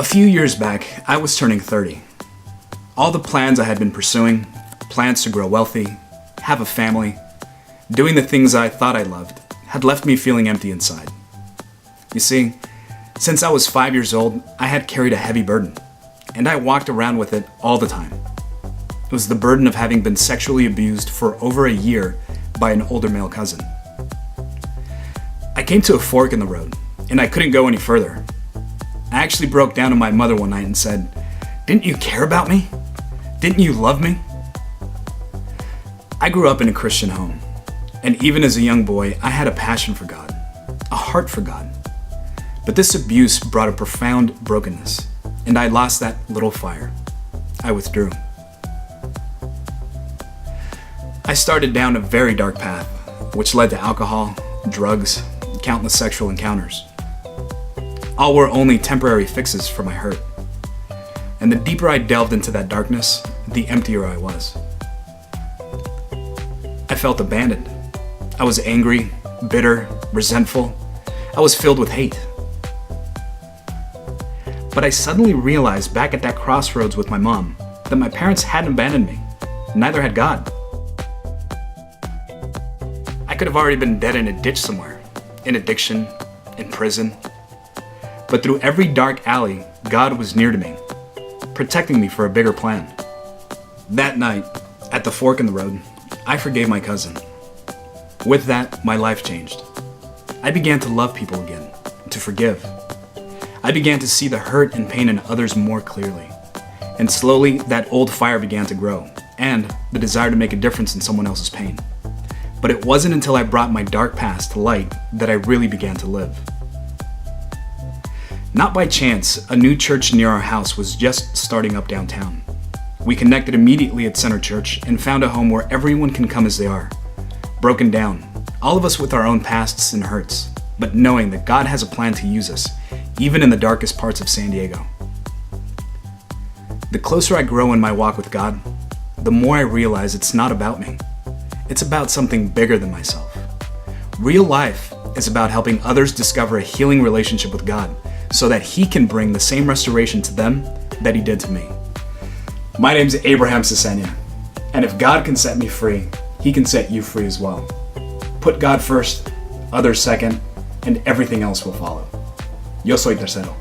A few years back, I was turning 30. All the plans I had been pursuing, plans to grow wealthy, have a family, doing the things I thought I loved, had left me feeling empty inside. You see, since I was 5 years old, I had carried a heavy burden, and I walked around with it all the time. It was the burden of having been sexually abused for over a year by an older male cousin. I came to a fork in the road, and I couldn't go any further. I actually broke down to my mother one night and said, "Didn't you care about me? Didn't you love me?" I grew up in a Christian home, and even as a young boy, I had a passion for God, a heart for God. But this abuse brought a profound brokenness, and I lost that little fire. I withdrew. I started down a very dark path, which led to alcohol, drugs, countless sexual encounters. All were only temporary fixes for my hurt. And the deeper I delved into that darkness, the emptier I was. I felt abandoned. I was angry, bitter, resentful. I was filled with hate. But I suddenly realized back at that crossroads with my mom that my parents hadn't abandoned me. Neither had God. I could have already been dead in a ditch somewhere, in addiction, in prison. But through every dark alley, God was near to me, protecting me for a bigger plan. That night, at the fork in the road, I forgave my cousin. With that, my life changed. I began to love people again, to forgive. I began to see the hurt and pain in others more clearly. And slowly, that old fire began to grow, and the desire to make a difference in someone else's pain. But it wasn't until I brought my dark past to light that I really began to live. Not by chance, a new church near our house was just starting up downtown. We connected immediately at Center Church and found a home where everyone can come as they are. Broken down, all of us with our own pasts and hurts, but knowing that God has a plan to use us, even in the darkest parts of San Diego. The closer I grow in my walk with God, the more I realize it's not about me. It's about something bigger than myself. Real life is about helping others discover a healing relationship with God, so that He can bring the same restoration to them that He did to me. My name's Abraham Cecena, and if God can set me free, He can set you free as well. Put God first, others second, and everything else will follow. Yo soy tercero.